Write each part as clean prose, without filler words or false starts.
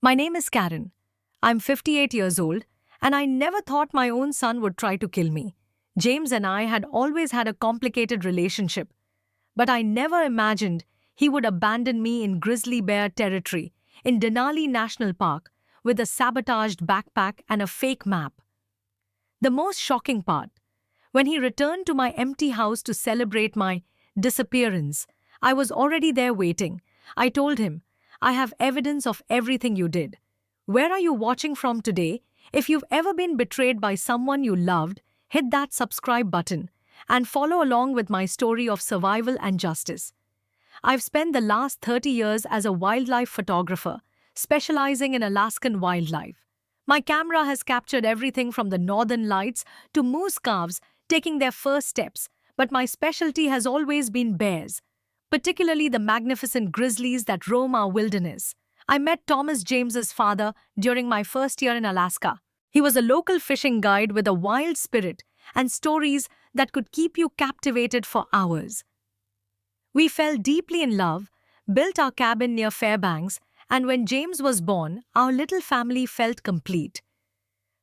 My name is Karen. I'm 58 years old, and I never thought my own son would try to kill me. James and I had always had a complicated relationship, but I never imagined he would abandon me in grizzly bear territory in Denali National Park with a sabotaged backpack and a fake map. The most shocking part, when he returned to my empty house to celebrate my disappearance, I was already there waiting. I told him, I have evidence of everything you did. Where are you watching from today? If you've ever been betrayed by someone you loved, hit that subscribe button and follow along with my story of survival and justice. I've spent the last 30 years as a wildlife photographer, specializing in Alaskan wildlife. My camera has captured everything from the northern lights to moose calves taking their first steps, but my specialty has always been bears, particularly the magnificent grizzlies that roam our wilderness. I met Thomas James's father during my first year in Alaska. He was a local fishing guide with a wild spirit and stories that could keep you captivated for hours. We fell deeply in love, built our cabin near Fairbanks, and when James was born, our little family felt complete.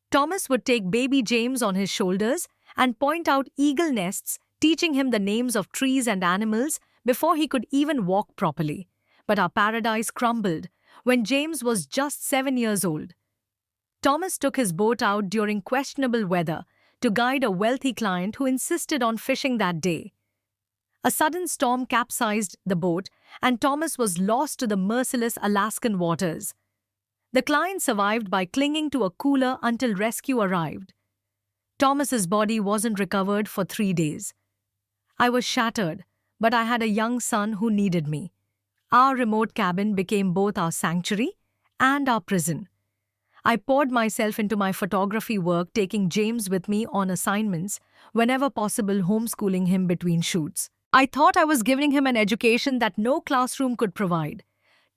Thomas would take baby James on his shoulders and point out eagle nests, teaching him the names of trees and animals before he could even walk properly. But our paradise crumbled when James was just 7 years old. Thomas took his boat out during questionable weather to guide a wealthy client who insisted on fishing that day. A sudden storm capsized the boat, and Thomas was lost to the merciless Alaskan waters. The client survived by clinging to a cooler until rescue arrived. Thomas's body wasn't recovered for 3 days. I was shattered, but I had a young son who needed me. Our remote cabin became both our sanctuary and our prison. I poured myself into my photography work, taking James with me on assignments, whenever possible homeschooling him between shoots. I thought I was giving him an education that no classroom could provide.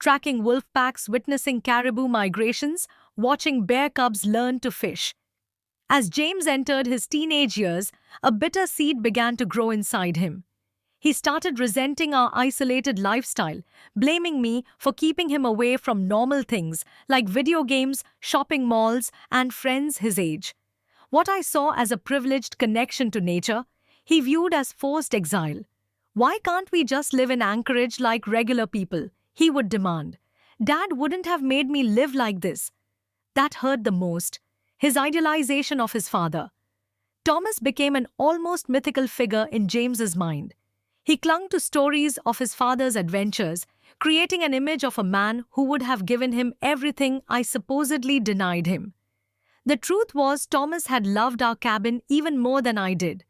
Tracking wolf packs, witnessing caribou migrations, watching bear cubs learn to fish. As James entered his teenage years, a bitter seed began to grow inside him. He started resenting our isolated lifestyle, blaming me for keeping him away from normal things like video games, shopping malls, and friends his age. What I saw as a privileged connection to nature, he viewed as forced exile. Why can't we just live in Anchorage like regular people? He would demand. Dad wouldn't have made me live like this. That hurt the most. His idealization of his father. Thomas became an almost mythical figure in James's mind. He clung to stories of his father's adventures, creating an image of a man who would have given him everything I supposedly denied him. The truth was, Thomas had loved our cabin even more than I did.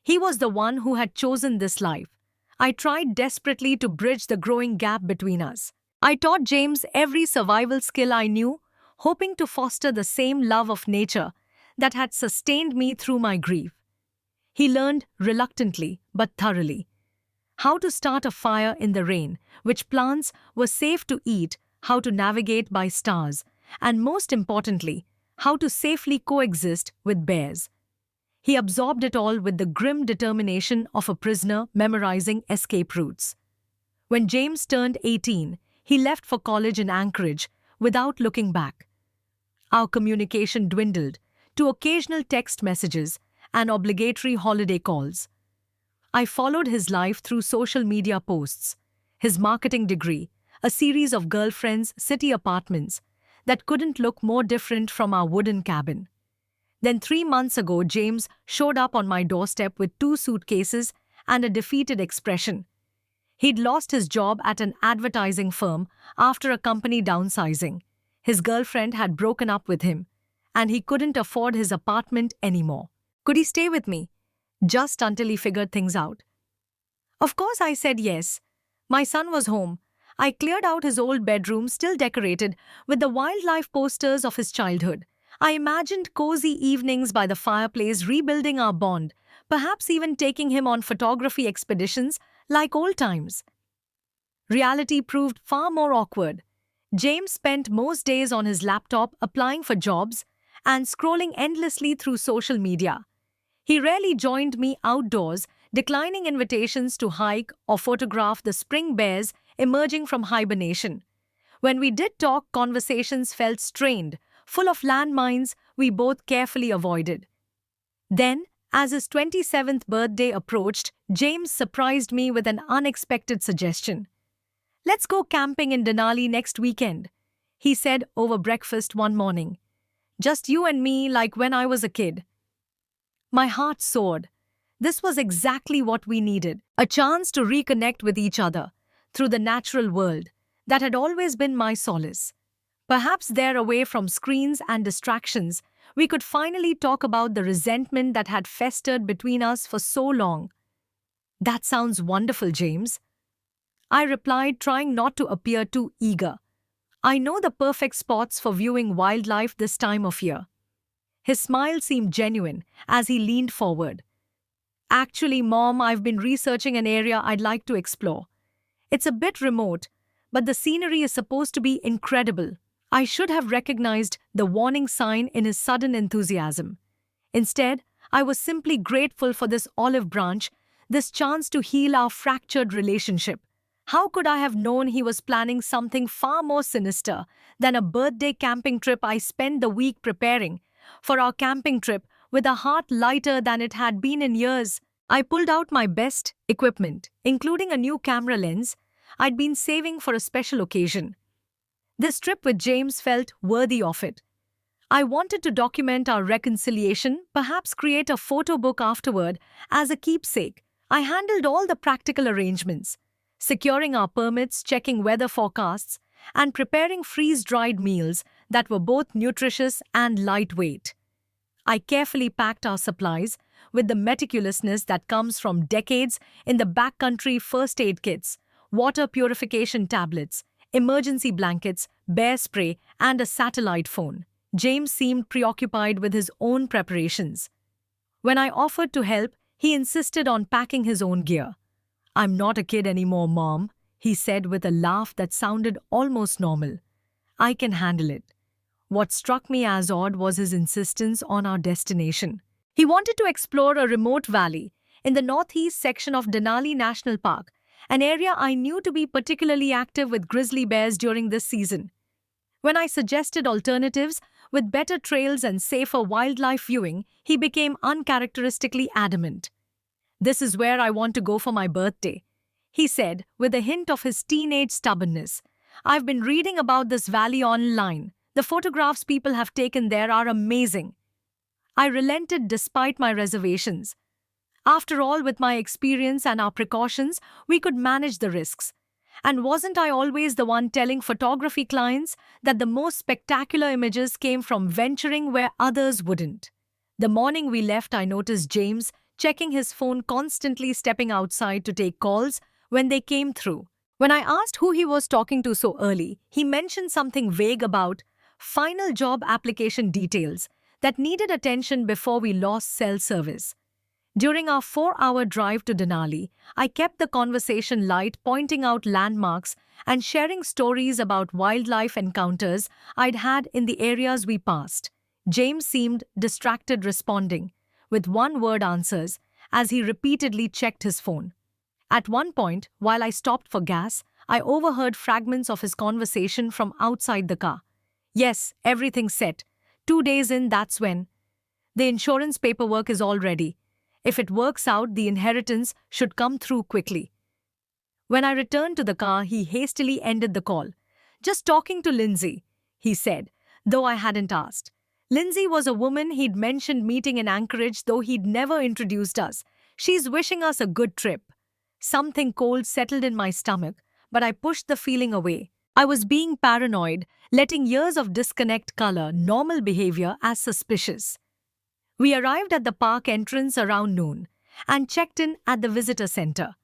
He was the one who had chosen this life. I tried desperately to bridge the growing gap between us. I taught James every survival skill I knew, hoping to foster the same love of nature that had sustained me through my grief. He learned reluctantly but thoroughly. How to start a fire in the rain, which plants were safe to eat, how to navigate by stars, and most importantly, how to safely coexist with bears. He absorbed it all with the grim determination of a prisoner memorizing escape routes. When James turned 18, he left for college in Anchorage without looking back. Our communication dwindled to occasional text messages and obligatory holiday calls. I followed his life through social media posts, his marketing degree, a series of girlfriends' city apartments that couldn't look more different from our wooden cabin. Then 3 months ago, James showed up on my doorstep with 2 suitcases and a defeated expression. He'd lost his job at an advertising firm after a company downsizing. His girlfriend had broken up with him, and he couldn't afford his apartment anymore. Could he stay with me? Just until he figured things out. Of course, I said yes. My son was home. I cleared out his old bedroom, still decorated with the wildlife posters of his childhood. I imagined cozy evenings by the fireplace, rebuilding our bond, perhaps even taking him on photography expeditions like old times. Reality proved far more awkward. James spent most days on his laptop applying for jobs and scrolling endlessly through social media. He rarely joined me outdoors, declining invitations to hike or photograph the spring bears emerging from hibernation. When we did talk, conversations felt strained, full of landmines we both carefully avoided. Then, as his 27th birthday approached, James surprised me with an unexpected suggestion. "Let's go camping in Denali next weekend," he said over breakfast one morning. "Just you and me, like when I was a kid." My heart soared. This was exactly what we needed, a chance to reconnect with each other through the natural world that had always been my solace. Perhaps there, away from screens and distractions, we could finally talk about the resentment that had festered between us for so long. "That sounds wonderful, James," I replied, trying not to appear too eager. "I know the perfect spots for viewing wildlife this time of year." His smile seemed genuine as he leaned forward. "Actually, Mom, I've been researching an area I'd like to explore. It's a bit remote, but the scenery is supposed to be incredible." I should have recognized the warning sign in his sudden enthusiasm. Instead, I was simply grateful for this olive branch, this chance to heal our fractured relationship. How could I have known he was planning something far more sinister than a birthday camping trip? I spent the week preparing for our camping trip with a heart lighter than it had been in years. I pulled out my best equipment, including a new camera lens I'd been saving for a special occasion. This trip with James felt worthy of it. I wanted to document our reconciliation, perhaps create a photo book afterward as a keepsake. I handled all the practical arrangements, securing our permits, checking weather forecasts, and preparing freeze-dried meals that were both nutritious and lightweight. I carefully packed our supplies with the meticulousness that comes from decades in the backcountry: first aid kits, water purification tablets, emergency blankets, bear spray, and a satellite phone. James seemed preoccupied with his own preparations. When I offered to help, he insisted on packing his own gear. "I'm not a kid anymore, Mom," he said with a laugh that sounded almost normal. "I can handle it." What struck me as odd was his insistence on our destination. He wanted to explore a remote valley in the northeast section of Denali National Park, an area I knew to be particularly active with grizzly bears during this season. When I suggested alternatives with better trails and safer wildlife viewing, he became uncharacteristically adamant. "This is where I want to go for my birthday," he said, with a hint of his teenage stubbornness. "I've been reading about this valley online. The photographs people have taken there are amazing." I relented despite my reservations. After all, with my experience and our precautions, we could manage the risks. And wasn't I always the one telling photography clients that the most spectacular images came from venturing where others wouldn't? The morning we left, I noticed James checking his phone constantly, stepping outside to take calls when they came through. When I asked who he was talking to so early, he mentioned something vague about final job application details that needed attention before we lost cell service. During our 4-hour drive to Denali, I kept the conversation light, pointing out landmarks and sharing stories about wildlife encounters I'd had in the areas we passed. James seemed distracted, responding with one-word answers as he repeatedly checked his phone. At one point, while I stopped for gas, I overheard fragments of his conversation from outside the car. "Yes, everything's set. 2 days in, that's when. The insurance paperwork is all ready. If it works out, the inheritance should come through quickly." When I returned to the car, he hastily ended the call. "Just talking to Lindsay," he said, though I hadn't asked. Lindsay was a woman he'd mentioned meeting in Anchorage, though he'd never introduced us. "She's wishing us a good trip." Something cold settled in my stomach, but I pushed the feeling away. I was being paranoid, letting years of disconnect color normal behavior as suspicious. We arrived at the park entrance around noon and checked in at the visitor center.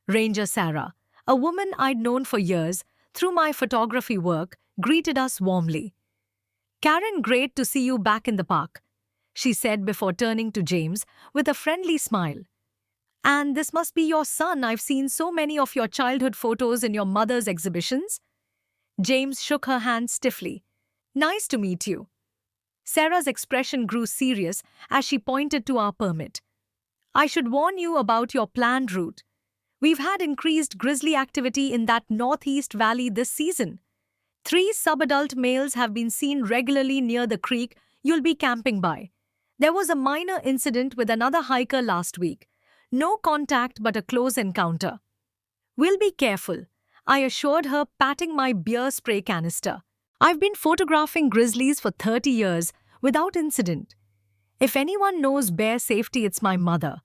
Ranger Sarah, a woman I'd known for years through my photography work, greeted us warmly. "Karen, great to see you back in the park," she said before turning to James with a friendly smile. "And this must be your son. I've seen so many of your childhood photos in your mother's exhibitions." James shook her hand stiffly. "Nice to meet you." Sarah's expression grew serious as she pointed to our permit. "I should warn you about your planned route. We've had increased grizzly activity in that northeast valley this season. 3 subadult males have been seen regularly near the creek you'll be camping by. There was a minor incident with another hiker last week. No contact but a close encounter. We'll be careful, I assured her, patting my beer spray canister. I've been photographing grizzlies for 30 years without incident. If anyone knows bear safety, it's my mother,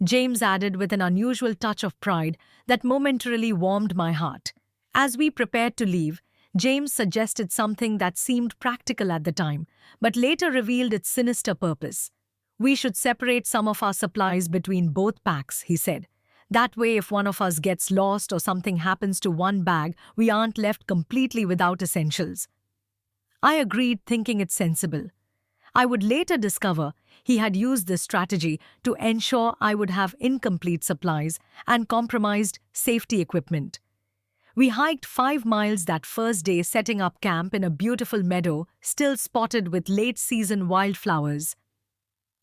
James added with an unusual touch of pride that momentarily warmed my heart. As we prepared to leave, James suggested something that seemed practical at the time, but later revealed its sinister purpose. We should separate some of our supplies between both packs, he said. That way, if one of us gets lost or something happens to one bag, we aren't left completely without essentials. I agreed, thinking it sensible. I would later discover he had used this strategy to ensure I would have incomplete supplies and compromised safety equipment. We hiked 5 miles that first day, setting up camp in a beautiful meadow still spotted with late-season wildflowers.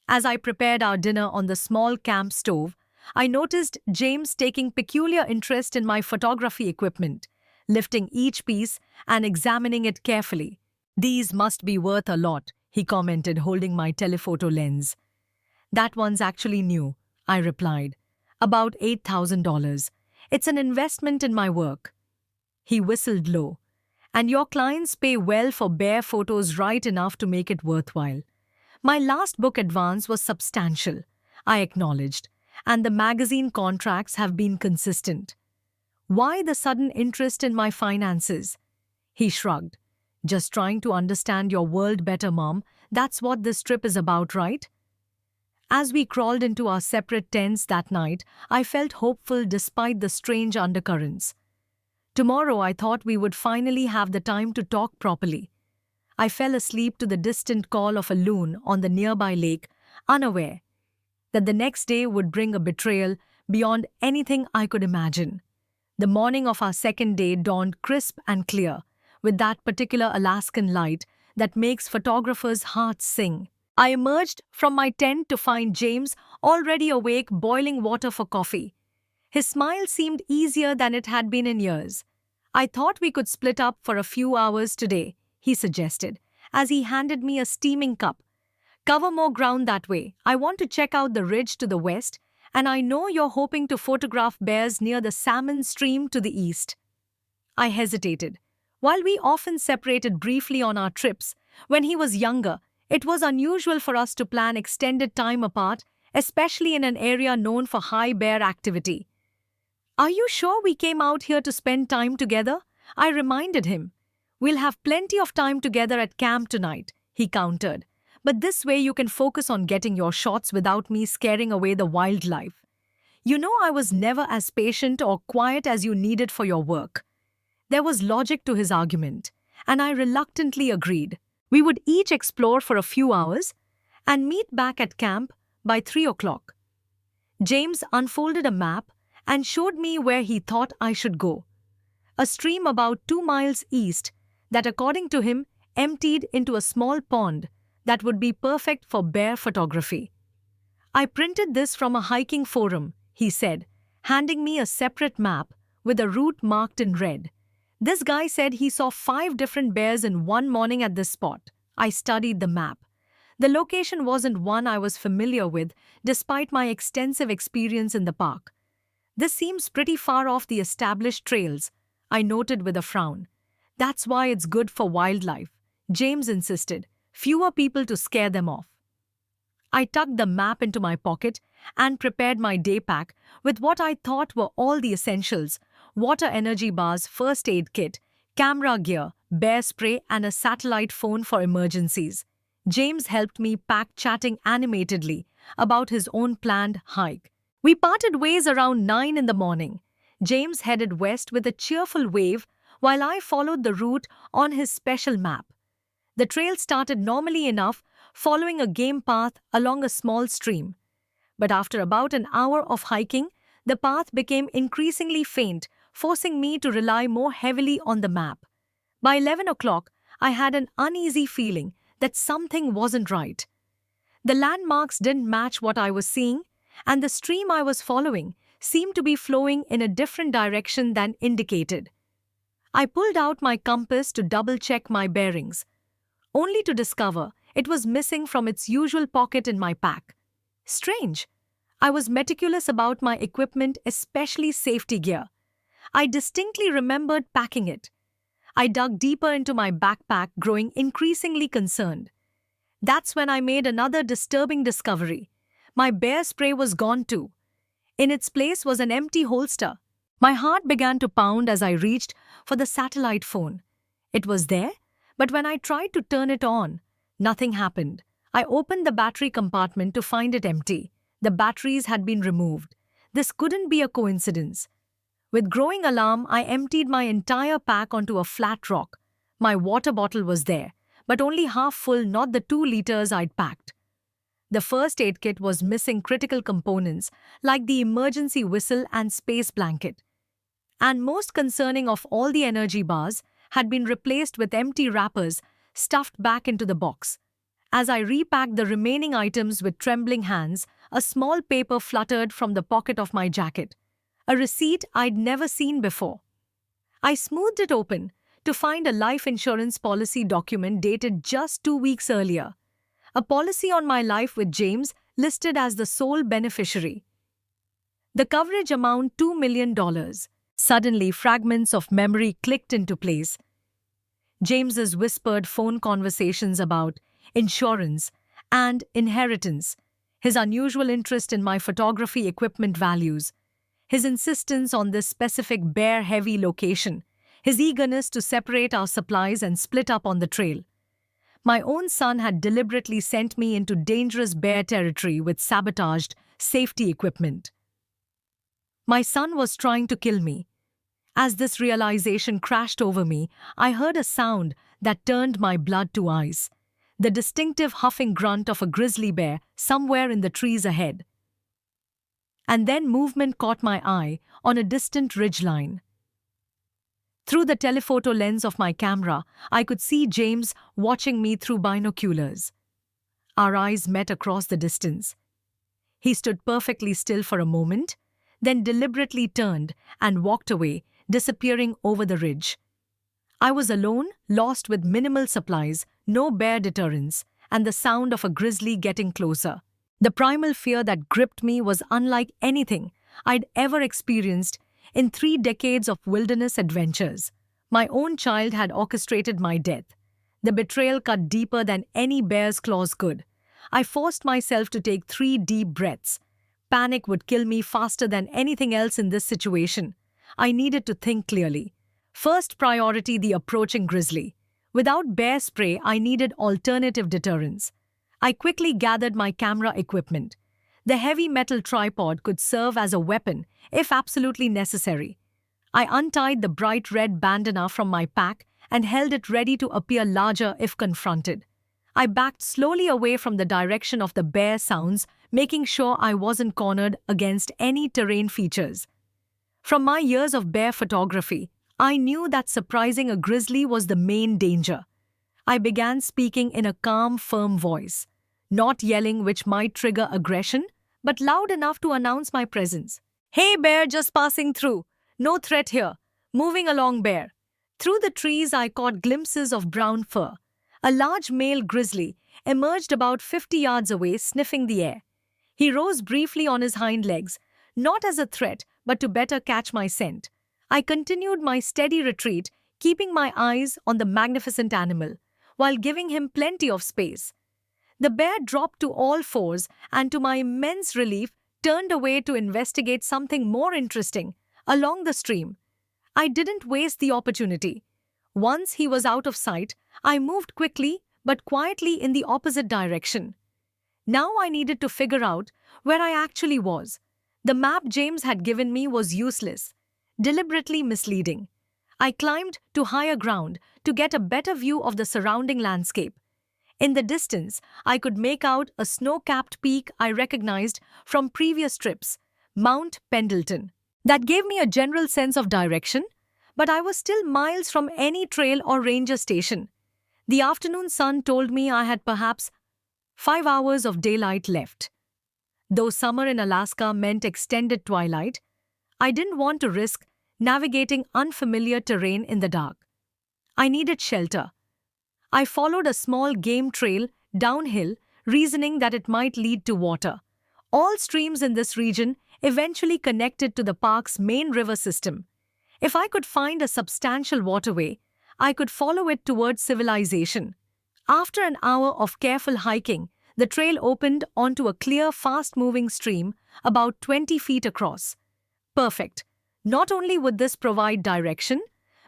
As I prepared our dinner on the small camp stove, I noticed James taking peculiar interest in my photography equipment, lifting each piece and examining it carefully. "These must be worth a lot," he commented, holding my telephoto lens. "That one's actually new," I replied. "About $8,000. It's an investment in my work." He whistled low. "And your clients pay well for bear photos, right enough to make it worthwhile." My last book advance was substantial, I acknowledged, and the magazine contracts have been consistent. "Why the sudden interest in my finances?" He shrugged. "Just trying to understand your world better, Mom. That's what this trip is about, right?" As we crawled into our separate tents that night, I felt hopeful despite the strange undercurrents. Tomorrow I thought we would finally have the time to talk properly. I fell asleep to the distant call of a loon on the nearby lake, unaware that the next day would bring a betrayal beyond anything I could imagine. The morning of our second day dawned crisp and clear, with that particular Alaskan light that makes photographers' hearts sing. I emerged from my tent to find James already awake, boiling water for coffee. His smile seemed easier than it had been in years. "I thought we could split up for a few hours today," he suggested, as he handed me a steaming cup. "Cover more ground that way. I want to check out the ridge to the west, and I know you're hoping to photograph bears near the salmon stream to the east." I hesitated. While we often separated briefly on our trips, when he was younger, it was unusual for us to plan extended time apart, especially in an area known for high bear activity. "Are you sure we came out here to spend time together?" I reminded him. "We'll have plenty of time together at camp tonight," he countered. "But this way you can focus on getting your shots without me scaring away the wildlife. You know, I was never as patient or quiet as you needed for your work." There was logic to his argument, and I reluctantly agreed. We would each explore for a few hours and meet back at camp by 3 o'clock. James unfolded a map and showed me where he thought I should go. A stream about 2 miles east that, according to him, emptied into a small pond that would be perfect for bear photography. "I printed this from a hiking forum," he said, handing me a separate map with a route marked in red. "This guy said he saw 5 different bears in one morning at this spot." I studied the map. The location wasn't one I was familiar with, despite my extensive experience in the park. "This seems pretty far off the established trails," I noted with a frown. "That's why it's good for wildlife," James insisted. "Fewer people to scare them off." I tucked the map into my pocket and prepared my day pack with what I thought were all the essentials: water, energy bars, first aid kit, camera gear, bear spray, and a satellite phone for emergencies. James helped me pack, chatting animatedly about his own planned hike. We parted ways around 9 in the morning. James headed west with a cheerful wave while I followed the route on his special map. The trail started normally enough, following a game path along a small stream. But after about an hour of hiking, the path became increasingly faint, forcing me to rely more heavily on the map. By 11 o'clock, I had an uneasy feeling that something wasn't right. The landmarks didn't match what I was seeing, and the stream I was following seemed to be flowing in a different direction than indicated. I pulled out my compass to double-check my bearings, only to discover it was missing from its usual pocket in my pack. Strange. I was meticulous about my equipment, especially safety gear. I distinctly remembered packing it. I dug deeper into my backpack, growing increasingly concerned. That's when I made another disturbing discovery. My bear spray was gone too. In its place was an empty holster. My heart began to pound as I reached for the satellite phone. It was there, but when I tried to turn it on, nothing happened. I opened the battery compartment to find it empty. The batteries had been removed. This couldn't be a coincidence. With growing alarm, I emptied my entire pack onto a flat rock. My water bottle was there, but only half full, not the 2 liters I'd packed. The first aid kit was missing critical components like the emergency whistle and space blanket. And most concerning of all, the energy bars had been replaced with empty wrappers stuffed back into the box. As I repacked the remaining items with trembling hands, a small paper fluttered from the pocket of my jacket. A receipt I'd never seen before. I smoothed it open to find a life insurance policy document dated just 2 weeks earlier. A policy on my life with James listed as the sole beneficiary. The coverage amount $2 million. Suddenly, fragments of memory clicked into place. James's whispered phone conversations about insurance and inheritance, his unusual interest in my photography equipment values, his insistence on this specific bear-heavy location, his eagerness to separate our supplies and split up on the trail. My own son had deliberately sent me into dangerous bear territory with sabotaged safety equipment. My son was trying to kill me. As this realization crashed over me, I heard a sound that turned my blood to ice. The distinctive huffing grunt of a grizzly bear somewhere in the trees ahead. And then movement caught my eye on a distant ridgeline. Through the telephoto lens of my camera, I could see James watching me through binoculars. Our eyes met across the distance. He stood perfectly still for a moment, then deliberately turned and walked away, disappearing over the ridge. I was alone, lost with minimal supplies, no bear deterrence, and the sound of a grizzly getting closer. The primal fear that gripped me was unlike anything I'd ever experienced in 3 decades of wilderness adventures. My own child had orchestrated my death. The betrayal cut deeper than any bear's claws could. I forced myself to take 3 deep breaths. Panic would kill me faster than anything else in this situation. I needed to think clearly. First priority, the approaching grizzly. Without bear spray, I needed alternative deterrence. I quickly gathered my camera equipment. The heavy metal tripod could serve as a weapon if absolutely necessary. I untied the bright red bandana from my pack and held it ready to appear larger if confronted. I backed slowly away from the direction of the bear sounds, making sure I wasn't cornered against any terrain features. From my years of bear photography, I knew that surprising a grizzly was the main danger. I began speaking in a calm, firm voice. Not yelling, which might trigger aggression, but loud enough to announce my presence. "Hey bear, just passing through. No threat here. Moving along, bear." Through the trees I caught glimpses of brown fur. A large male grizzly emerged about 50 yards away, sniffing the air. He rose briefly on his hind legs, not as a threat, but to better catch my scent. I continued my steady retreat, keeping my eyes on the magnificent animal, while giving him plenty of space. The bear dropped to all fours and, to my immense relief, turned away to investigate something more interesting, along the stream. I didn't waste the opportunity. Once he was out of sight, I moved quickly but quietly in the opposite direction. Now I needed to figure out where I actually was. The map James had given me was useless, deliberately misleading. I climbed to higher ground to get a better view of the surrounding landscape. In the distance, I could make out a snow-capped peak I recognized from previous trips, Mount Pendleton. That gave me a general sense of direction, but I was still miles from any trail or ranger station. The afternoon sun told me I had perhaps 5 hours of daylight left. Though summer in Alaska meant extended twilight, I didn't want to risk navigating unfamiliar terrain in the dark. I needed shelter. I followed a small game trail downhill, reasoning that it might lead to water. All streams in this region eventually connected to the park's main river system. If I could find a substantial waterway, I could follow it towards civilization. After an hour of careful hiking, the trail opened onto a clear, fast-moving stream about 20 feet across. Perfect. Not only would this provide direction,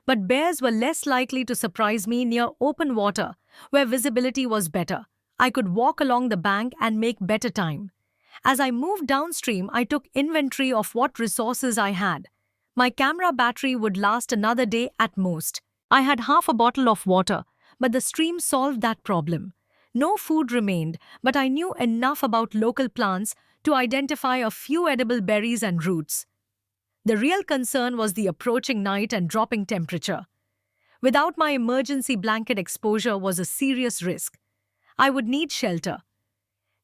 but bears were less likely to surprise me near open water, where visibility was better. I could walk along the bank and make better time. As I moved downstream, I took inventory of what resources I had. My camera battery would last another day at most. I had half a bottle of water, but the stream solved that problem. No food remained, but I knew enough about local plants to identify a few edible berries and roots. The real concern was the approaching night and dropping temperature. Without my emergency blanket, exposure was a serious risk. I would need shelter.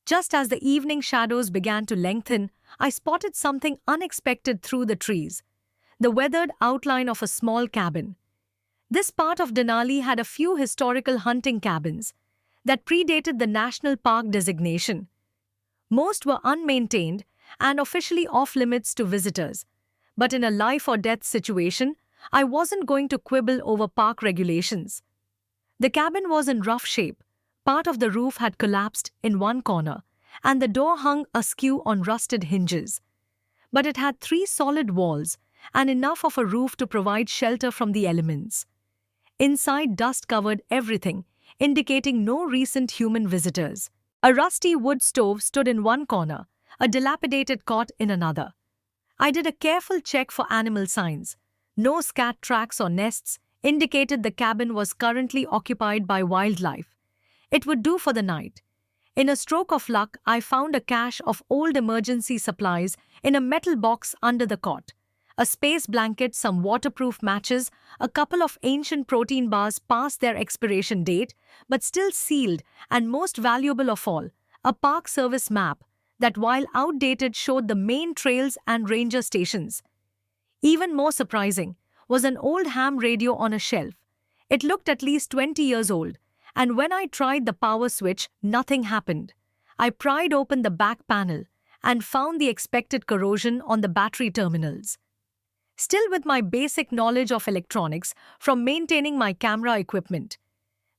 Just as the evening shadows began to lengthen, I spotted something unexpected through the trees: the weathered outline of a small cabin. This part of Denali had a few historical hunting cabins that predated the national park designation. Most were unmaintained and officially off-limits to visitors. But in a life-or-death situation, I wasn't going to quibble over park regulations. The cabin was in rough shape. Part of the roof had collapsed in one corner, and the door hung askew on rusted hinges. But it had 3 solid walls and enough of a roof to provide shelter from the elements. Inside, dust covered everything, indicating no recent human visitors. A rusty wood stove stood in one corner, a dilapidated cot in another. I did a careful check for animal signs. No scat tracks or nests indicated the cabin was currently occupied by wildlife. It would do for the night. In a stroke of luck, I found a cache of old emergency supplies in a metal box under the cot. A space blanket, some waterproof matches, a couple of ancient protein bars past their expiration date, but still sealed, and most valuable of all, a Park Service map that, while outdated, showed the main trails and ranger stations. Even more surprising was an old ham radio on a shelf. It looked at least 20 years old, and when I tried the power switch, nothing happened. I pried open the back panel and found the expected corrosion on the battery terminals. Still, with my basic knowledge of electronics from maintaining my camera equipment,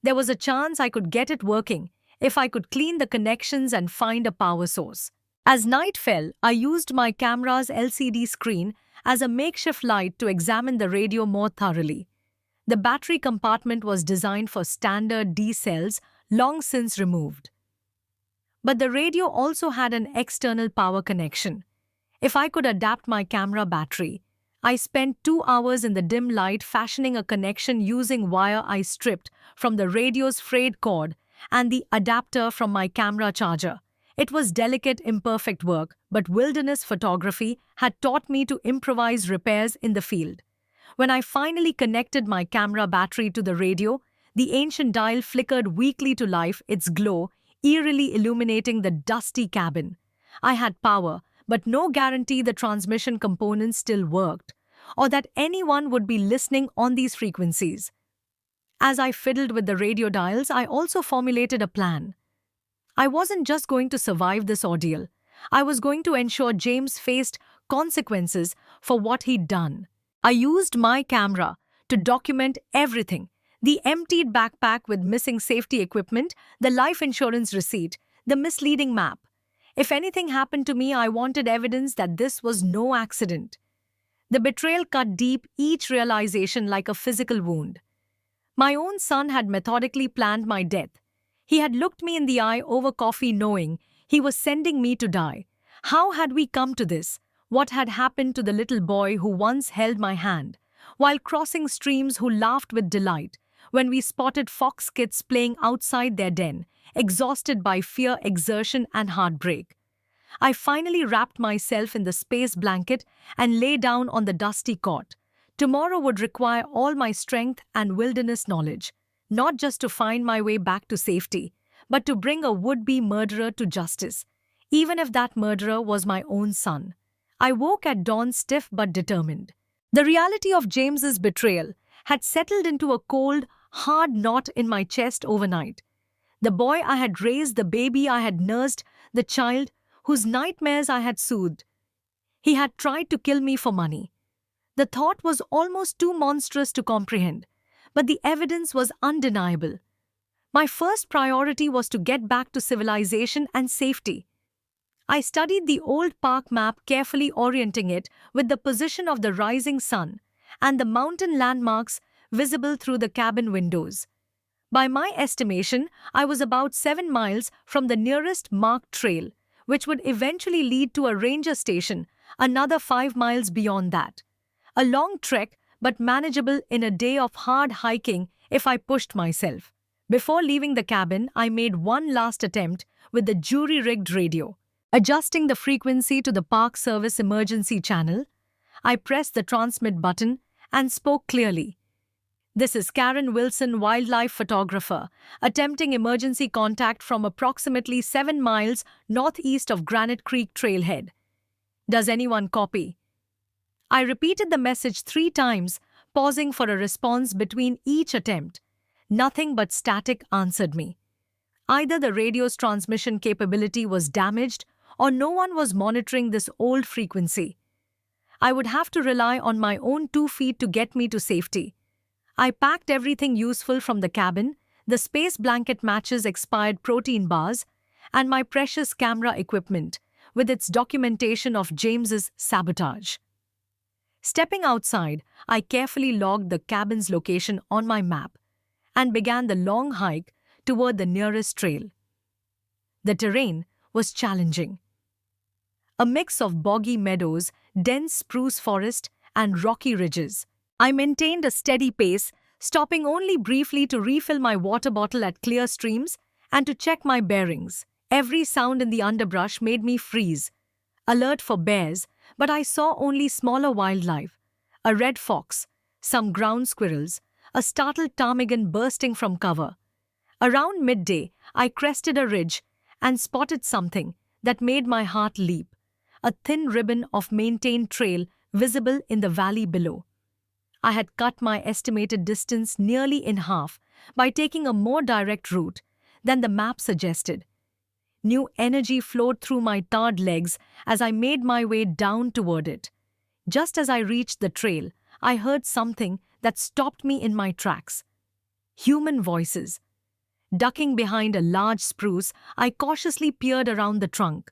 there was a chance I could get it working if I could clean the connections and find a power source. As night fell, I used my camera's LCD screen as a makeshift light to examine the radio more thoroughly. The battery compartment was designed for standard D cells, long since removed. But the radio also had an external power connection. If I could adapt my camera battery, I spent 2 hours in the dim light fashioning a connection using wire I stripped from the radio's frayed cord and the adapter from my camera charger. It was delicate, imperfect work, but wilderness photography had taught me to improvise repairs in the field. When I finally connected my camera battery to the radio, the ancient dial flickered weakly to life, its glow eerily illuminating the dusty cabin. I had power, but no guarantee the transmission components still worked, or that anyone would be listening on these frequencies. As I fiddled with the radio dials, I also formulated a plan. I wasn't just going to survive this ordeal. I was going to ensure James faced consequences for what he'd done. I used my camera to document everything: the emptied backpack with missing safety equipment, the life insurance receipt, the misleading map. If anything happened to me, I wanted evidence that this was no accident. The betrayal cut deep, each realization like a physical wound. My own son had methodically planned my death. He had looked me in the eye over coffee knowing he was sending me to die. How had we come to this? What had happened to the little boy who once held my hand, while crossing streams, who laughed with delight when we spotted fox kids playing outside their den, exhausted by fear, exertion, and heartbreak? I finally wrapped myself in the space blanket and lay down on the dusty cot. Tomorrow would require all my strength and wilderness knowledge, not just to find my way back to safety, but to bring a would-be murderer to justice, even if that murderer was my own son. I woke at dawn stiff but determined. The reality of James's betrayal had settled into a cold, hard knot in my chest overnight. The boy I had raised, the baby I had nursed, the child whose nightmares I had soothed. He had tried to kill me for money. The thought was almost too monstrous to comprehend, but the evidence was undeniable. My first priority was to get back to civilization and safety. I studied the old park map carefully, orienting it with the position of the rising sun and the mountain landmarks visible through the cabin windows. By my estimation, I was about 7 miles from the nearest marked trail, which would eventually lead to a ranger station, another 5 miles beyond that. A long trek, but manageable in a day of hard hiking if I pushed myself. Before leaving the cabin, I made one last attempt with the jury-rigged radio. Adjusting the frequency to the Park Service emergency channel, I pressed the transmit button and spoke clearly. "This is Karen Wilson, wildlife photographer, attempting emergency contact from approximately 7 miles northeast of Granite Creek Trailhead. Does anyone copy?" I repeated the message 3 times, pausing for a response between each attempt. Nothing but static answered me. Either the radio's transmission capability was damaged or no one was monitoring this old frequency. I would have to rely on my own 2 feet to get me to safety. I packed everything useful from the cabin, the space blanket matches, expired protein bars, and my precious camera equipment, with its documentation of James's sabotage. Stepping outside, I carefully logged the cabin's location on my map and began the long hike toward the nearest trail. The terrain was challenging. A mix of boggy meadows, dense spruce forest, and rocky ridges. I maintained a steady pace, stopping only briefly to refill my water bottle at clear streams and to check my bearings. Every sound in the underbrush made me freeze. Alert for bears, but I saw only smaller wildlife. A red fox, some ground squirrels, a startled ptarmigan bursting from cover. Around midday, I crested a ridge and spotted something that made my heart leap. A thin ribbon of maintained trail visible in the valley below. I had cut my estimated distance nearly in half by taking a more direct route than the map suggested. New energy flowed through my tired legs as I made my way down toward it. Just as I reached the trail, I heard something that stopped me in my tracks. Human voices. Ducking behind a large spruce, I cautiously peered around the trunk.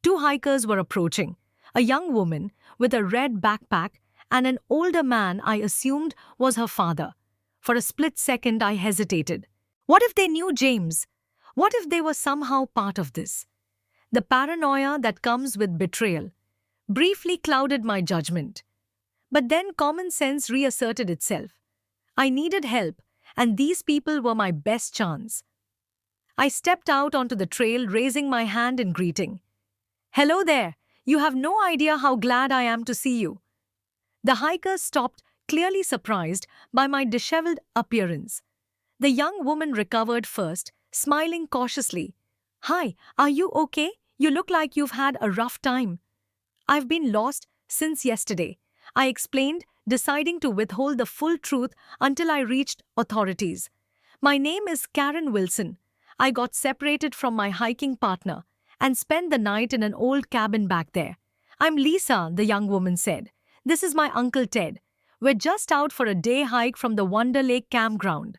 2 hikers were approaching, a young woman with a red backpack and an older man I assumed was her father. For a split second, I hesitated. What if they knew James? What if they were somehow part of this? The paranoia that comes with betrayal briefly clouded my judgment. But then common sense reasserted itself. I needed help, and these people were my best chance. I stepped out onto the trail, raising my hand in greeting. "Hello there. You have no idea how glad I am to see you." The hikers stopped, clearly surprised by my disheveled appearance. The young woman recovered first, smiling cautiously. "Hi, are you okay? You look like you've had a rough time." "I've been lost since yesterday," I explained, deciding to withhold the full truth until I reached authorities. "My name is Karen Wilson. I got separated from my hiking partner and spent the night in an old cabin back there." "I'm Lisa," the young woman said. "This is my Uncle Ted. We're just out for a day hike from the Wonder Lake campground."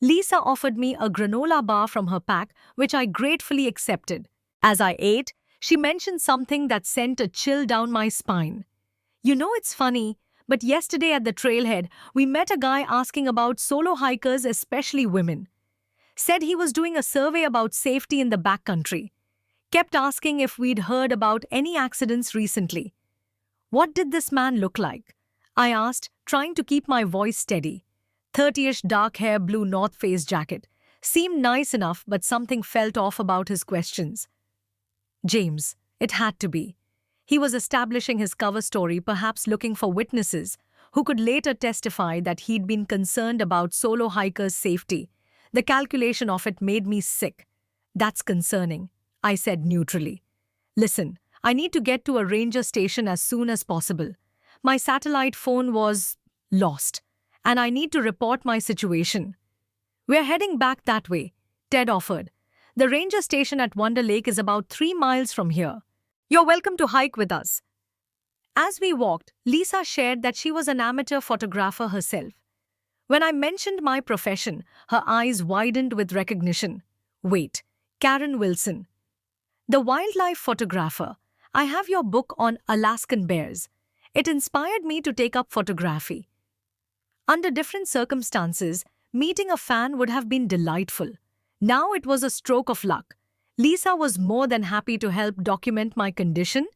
Lisa offered me a granola bar from her pack, which I gratefully accepted. As I ate, she mentioned something that sent a chill down my spine. "You know, it's funny, but yesterday at the trailhead, we met a guy asking about solo hikers, especially women. Said he was doing a survey about safety in the backcountry. Kept asking if we'd heard about any accidents recently." "What did this man look like?" I asked, trying to keep my voice steady. 30-ish, dark hair, blue North Face jacket. Seemed nice enough, but something felt off about his questions. James, it had to be. He was establishing his cover story, perhaps looking for witnesses who could later testify that he'd been concerned about solo hikers' safety. The calculation of it made me sick. "That's concerning," I said neutrally. "Listen, I need to get to a ranger station as soon as possible. My satellite phone was lost, and I need to report my situation. We're heading back that way, Ted offered. The ranger station at Wonder Lake is about 3 miles from here. You're welcome to hike with us. As we walked, Lisa shared that she was an amateur photographer herself. When I mentioned my profession, her eyes widened with recognition. Wait, Karen Wilson. The wildlife photographer. I have your book on Alaskan bears. It inspired me to take up photography. Under different circumstances, meeting a fan would have been delightful. Now it was a stroke of luck. Lisa was more than happy to help document my condition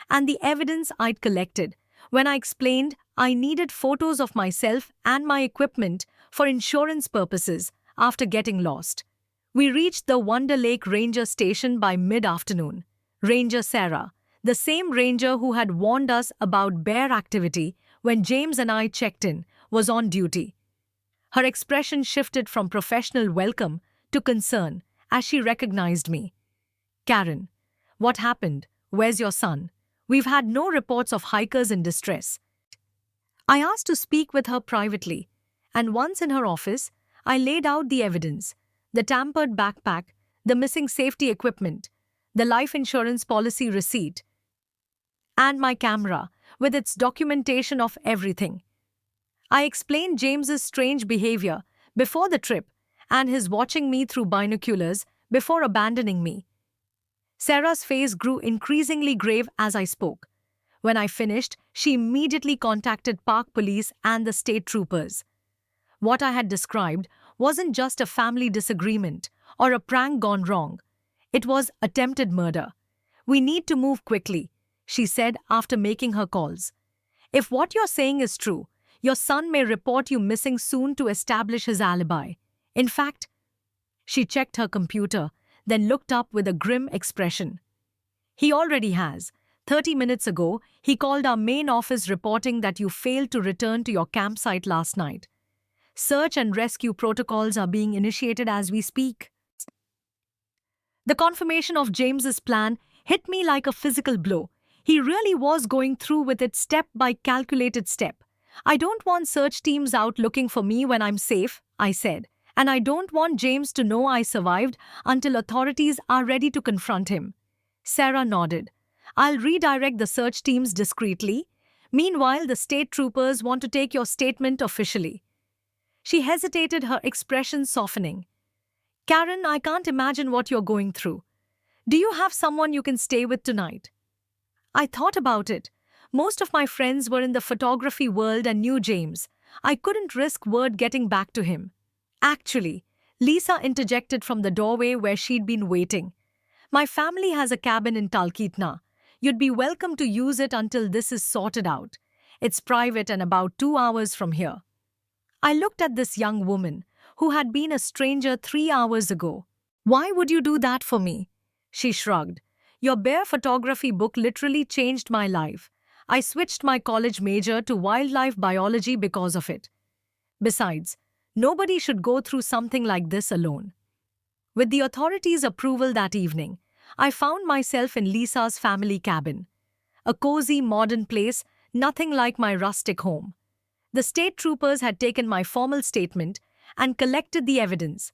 and the evidence I'd collected. When I explained I needed photos of myself and my equipment for insurance purposes after getting lost. We reached the Wonder Lake Ranger Station by mid-afternoon. Ranger Sarah, the same ranger who had warned us about bear activity when James and I checked in, was on duty. Her expression shifted from professional welcome to concern as she recognized me. Karen, what happened? Where's your son? We've had no reports of hikers in distress. I asked to speak with her privately, and once in her office, I laid out the evidence: the tampered backpack, the missing safety equipment, the life insurance policy receipt, and my camera with its documentation of everything. I explained James's strange behavior before the trip and his watching me through binoculars before abandoning me. Sarah's face grew increasingly grave as I spoke. When I finished, she immediately contacted park police and the state troopers. What I had described wasn't just a family disagreement or a prank gone wrong. It was attempted murder. We need to move quickly, she said after making her calls. If what you're saying is true, your son may report you missing soon to establish his alibi. In fact, she checked her computer, then looked up with a grim expression. He already has. 30 minutes ago, he called our main office reporting that you failed to return to your campsite last night. Search and rescue protocols are being initiated as we speak. The confirmation of James's plan hit me like a physical blow. He really was going through with it step by calculated step. I don't want search teams out looking for me when I'm safe, I said, and I don't want James to know I survived until authorities are ready to confront him. Sarah nodded. I'll redirect the search teams discreetly. Meanwhile, the state troopers want to take your statement officially. She hesitated, her expression softening. Karen, I can't imagine what you're going through. Do you have someone you can stay with tonight? I thought about it. Most of my friends were in the photography world and knew James. I couldn't risk word getting back to him. Actually, Lisa interjected from the doorway where she'd been waiting. My family has a cabin in Talkeetna. You'd be welcome to use it until this is sorted out. It's private and about 2 hours from here. I looked at this young woman, who had been a stranger 3 hours ago. Why would you do that for me? She shrugged. Your bear photography book literally changed my life. I switched my college major to wildlife biology because of it. Besides, nobody should go through something like this alone. With the authorities' approval that evening, I found myself in Lisa's family cabin. A cozy, modern place, nothing like my rustic home. The state troopers had taken my formal statement and collected the evidence.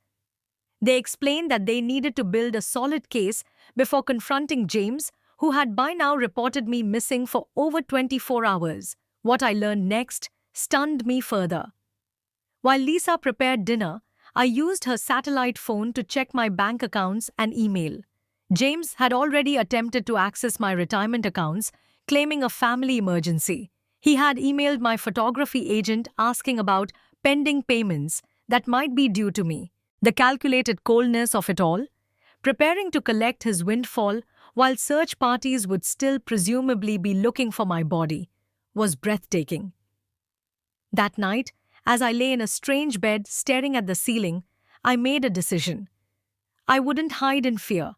They explained that they needed to build a solid case before confronting James, who had by now reported me missing for over 24 hours. What I learned next stunned me further. While Lisa prepared dinner, I used her satellite phone to check my bank accounts and email. James had already attempted to access my retirement accounts, claiming a family emergency. He had emailed my photography agent asking about pending payments that might be due to me. The calculated coldness of it all, preparing to collect his windfall while search parties would still presumably be looking for my body, was breathtaking. That night, as I lay in a strange bed staring at the ceiling, I made a decision. I wouldn't hide in fear.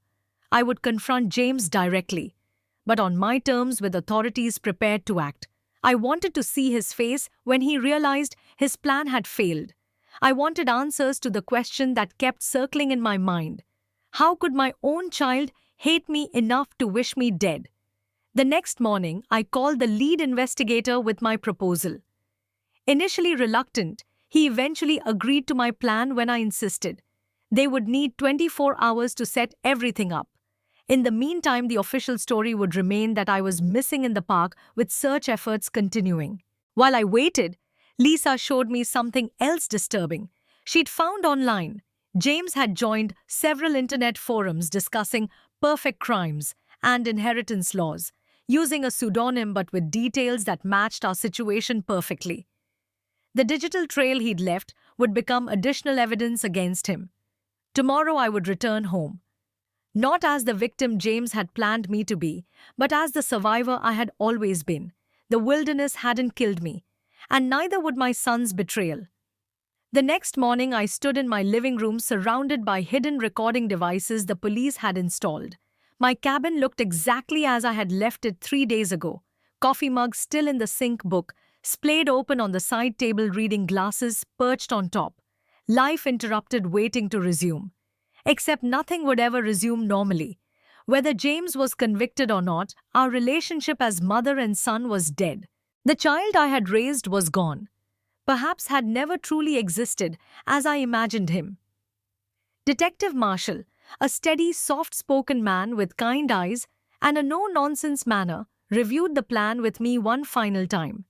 I would confront James directly, but on my terms with authorities prepared to act. I wanted to see his face when he realized his plan had failed. I wanted answers to the question that kept circling in my mind. How could my own child hate me enough to wish me dead? The next morning, I called the lead investigator with my proposal. Initially reluctant, he eventually agreed to my plan when I insisted. They would need 24 hours to set everything up. In the meantime, the official story would remain that I was missing in the park, with search efforts continuing. While I waited, Lisa showed me something else disturbing. She'd found online James had joined several internet forums discussing perfect crimes and inheritance laws, using a pseudonym but with details that matched our situation perfectly. The digital trail he'd left would become additional evidence against him. Tomorrow I would return home. Not as the victim James had planned me to be, but as the survivor I had always been. The wilderness hadn't killed me, and neither would my son's betrayal. The next morning, I stood in my living room surrounded by hidden recording devices the police had installed. My cabin looked exactly as I had left it 3 days ago. Coffee mug still in the sink, book splayed open on the side table, reading glasses perched on top. Life interrupted, waiting to resume. Except nothing would ever resume normally. Whether James was convicted or not, our relationship as mother and son was dead. The child I had raised was gone. Perhaps had never truly existed as I imagined him. Detective Marshall, a steady, soft-spoken man with kind eyes and a no-nonsense manner, reviewed the plan with me one final time.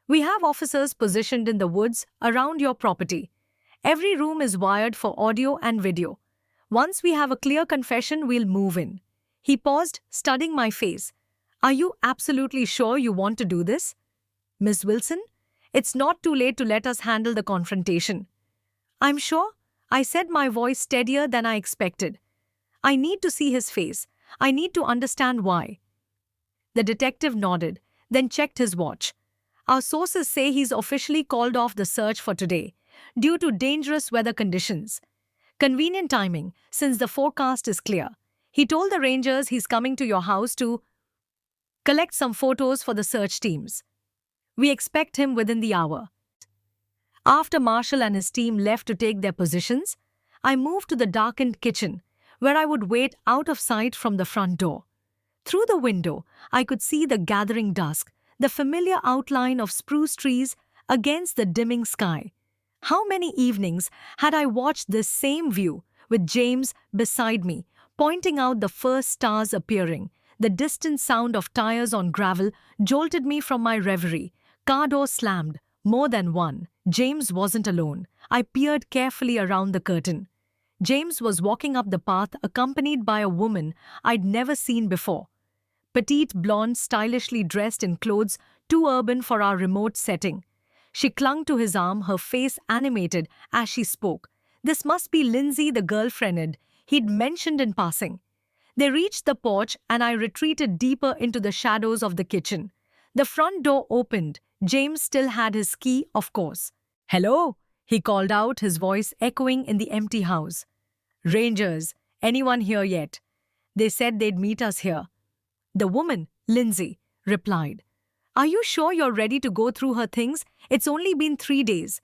We have officers positioned in the woods around your property. Every room is wired for audio and video. Once we have a clear confession, we'll move in. He paused, studying my face. Are you absolutely sure you want to do this? Miss Wilson? It's not too late to let us handle the confrontation. I'm sure, I said, my voice steadier than I expected. I need to see his face. I need to understand why. The detective nodded, then checked his watch. Our sources say he's officially called off the search for today, due to dangerous weather conditions. Convenient timing, since the forecast is clear. He told the rangers he's coming to your house to collect some photos for the search teams. We expect him within the hour. After Marshall and his team left to take their positions, I moved to the darkened kitchen, where I would wait out of sight from the front door. Through the window, I could see the gathering dusk, the familiar outline of spruce trees against the dimming sky. How many evenings had I watched this same view, with James beside me, pointing out the first stars appearing. The distant sound of tires on gravel jolted me from my reverie. Car door slammed, more than one. James wasn't alone. I peered carefully around the curtain. James was walking up the path, accompanied by a woman I'd never seen before. Petite blonde, stylishly dressed in clothes too urban for our remote setting. She clung to his arm, her face animated as she spoke. This must be Lindsay, the girlfriend he'd mentioned in passing. They reached the porch and I retreated deeper into the shadows of the kitchen. The front door opened. James still had his key, of course. "Hello," he called out, his voice echoing in the empty house. "Rangers, anyone here yet? They said they'd meet us here." The woman, Lindsay, replied. "Are you sure you're ready to go through her things? It's only been 3 days."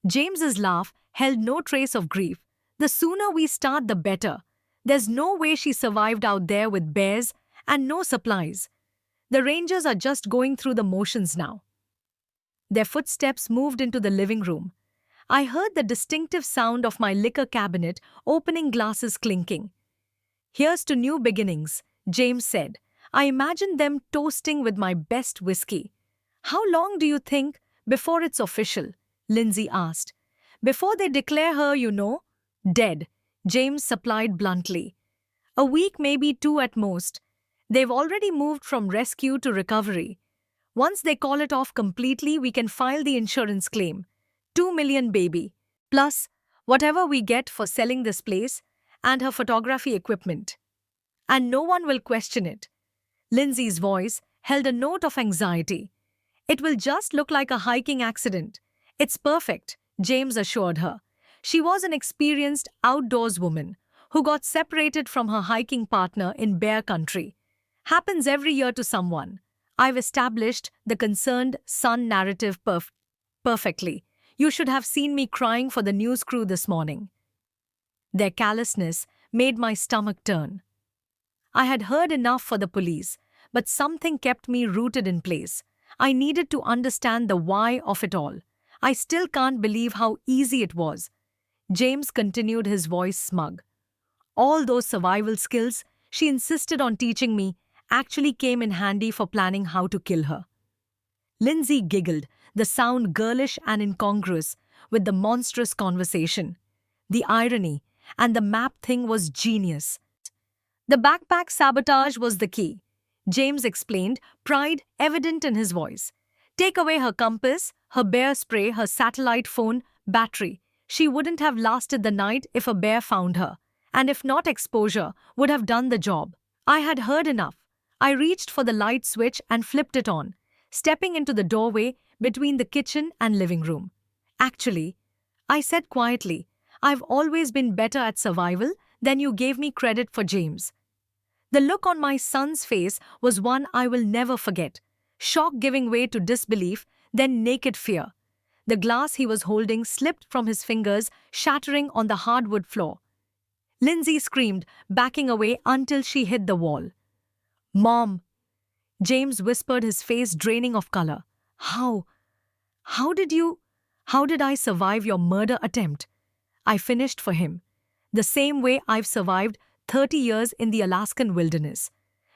James's laugh held no trace of grief. "The sooner we start, the better. There's no way she survived out there with bears and no supplies. The rangers are just going through the motions now." Their footsteps moved into the living room. I heard the distinctive sound of my liquor cabinet opening, glasses clinking. "Here's to new beginnings," James said. I imagined them toasting with my best whiskey. "How long do you think before it's official?" Lindsay asked. "Before they declare her, dead," James supplied bluntly. "A week, maybe 2 at most. They've already moved from rescue to recovery. Once they call it off completely, we can file the insurance claim. 2 million, baby. Plus, whatever we get for selling this place and her photography equipment. And no one will question it." Lindsay's voice held a note of anxiety. "It will just look like a hiking accident. It's perfect," James assured her. She was an experienced outdoors woman who got separated from her hiking partner in bear country. Happens every year to someone. I've established the concerned son narrative perfectly. You should have seen me crying for the news crew this morning. Their callousness made my stomach turn. I had heard enough for the police, but something kept me rooted in place. I needed to understand the why of it all. I still can't believe how easy it was. James continued, his voice smug. All those survival skills she insisted on teaching me actually came in handy for planning how to kill her. Lindsay giggled, the sound girlish and incongruous with the monstrous conversation. The irony and the map thing was genius. The backpack sabotage was the key, James explained, pride evident in his voice. Take away her compass, her bear spray, her satellite phone, battery. She wouldn't have lasted the night if a bear found her, and if not, exposure would have done the job. I had heard enough. I reached for the light switch and flipped it on, stepping into the doorway between the kitchen and living room. Actually, I said quietly, I've always been better at survival than you gave me credit for, James. The look on my son's face was one I will never forget. Shock giving way to disbelief, then naked fear. The glass he was holding slipped from his fingers, shattering on the hardwood floor. Lindsay screamed, backing away until she hit the wall. Mom! James whispered, his face draining of color. How? How did I survive your murder attempt? I finished for him. The same way I've survived 30 years in the Alaskan wilderness.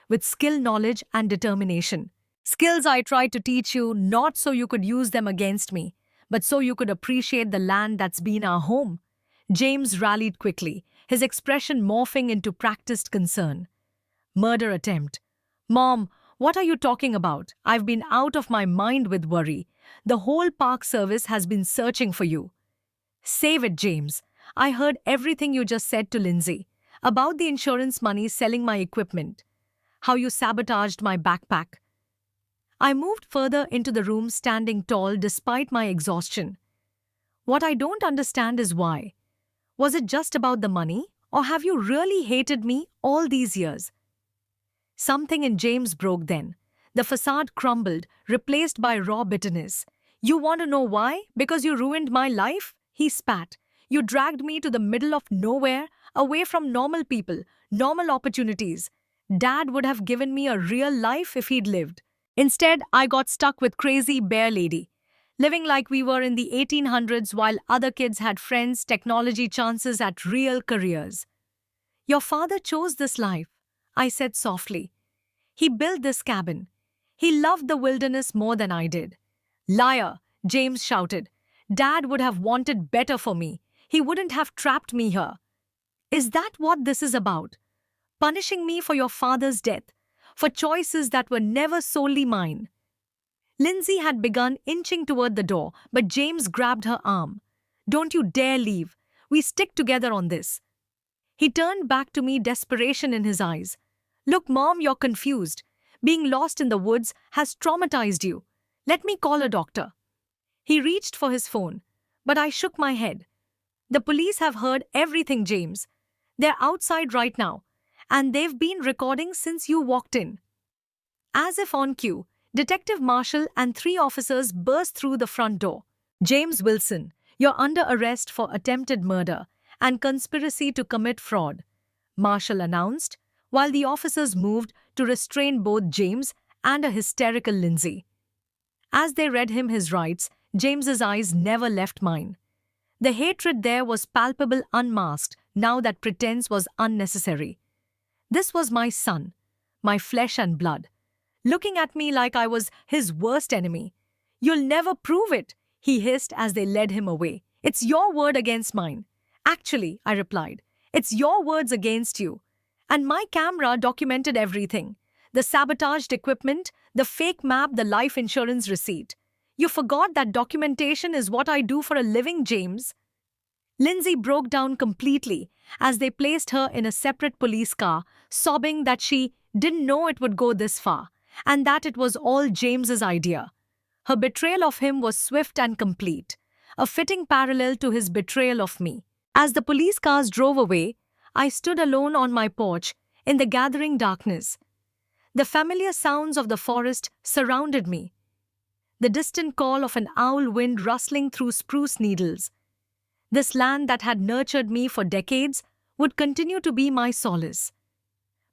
With skill, knowledge, and determination. Skills I tried to teach you not so you could use them against me, but so you could appreciate the land that's been our home. James rallied quickly, his expression morphing into practiced concern. Murder attempt. Mom, what are you talking about? I've been out of my mind with worry. The whole park service has been searching for you. Save it, James. I heard everything you just said to Lindsay. About the insurance money selling my equipment. How you sabotaged my backpack. I moved further into the room, standing tall despite my exhaustion. What I don't understand is why. Was it just about the money, or have you really hated me all these years? Something in James broke then. The facade crumbled, replaced by raw bitterness. You want to know why? Because you ruined my life? He spat. You dragged me to the middle of nowhere, away from normal people, normal opportunities. Dad would have given me a real life if he'd lived. Instead, I got stuck with crazy bear lady, living like we were in the 1800s while other kids had friends, technology, chances at real careers. Your father chose this life, I said softly. He built this cabin. He loved the wilderness more than I did. Liar, James shouted. Dad would have wanted better for me. He wouldn't have trapped me here. Is that what this is about? Punishing me for your father's death, for choices that were never solely mine. Lindsay had begun inching toward the door, but James grabbed her arm. Don't you dare leave. We stick together on this. He turned back to me, desperation in his eyes. Look, Mom, you're confused. Being lost in the woods has traumatized you. Let me call a doctor. He reached for his phone, but I shook my head. The police have heard everything, James. They're outside right now, and they've been recording since you walked in. As if on cue, Detective Marshall and 3 officers burst through the front door. James Wilson, you're under arrest for attempted murder and conspiracy to commit fraud, Marshall announced, while the officers moved to restrain both James and a hysterical Lindsay. As they read him his rights, James's eyes never left mine. The hatred there was palpable, unmasked, now that pretense was unnecessary. This was my son, my flesh and blood, looking at me like I was his worst enemy. You'll never prove it, he hissed as they led him away. It's your word against mine. Actually, I replied, it's your words against you. And my camera documented everything. The sabotaged equipment, the fake map, the life insurance receipt. You forgot that documentation is what I do for a living, James. Lindsay broke down completely as they placed her in a separate police car, sobbing that she didn't know it would go this far, and that it was all James's idea. Her betrayal of him was swift and complete, a fitting parallel to his betrayal of me. As the police cars drove away, I stood alone on my porch in the gathering darkness. The familiar sounds of the forest surrounded me. The distant call of an owl, wind rustling through spruce needles. This land that had nurtured me for decades would continue to be my solace.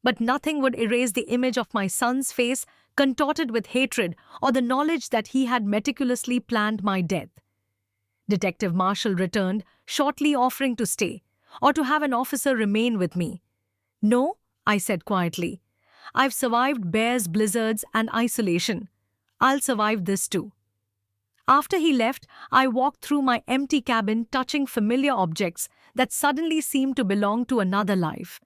but nothing would erase the image of my son's face contorted with hatred or the knowledge that he had meticulously planned my death. Detective Marshall returned, shortly offering to stay, or to have an officer remain with me. "No," I said quietly. "I've survived bears, blizzards, and isolation. I'll survive this too." After he left, I walked through my empty cabin, touching familiar objects that suddenly seemed to belong to another life.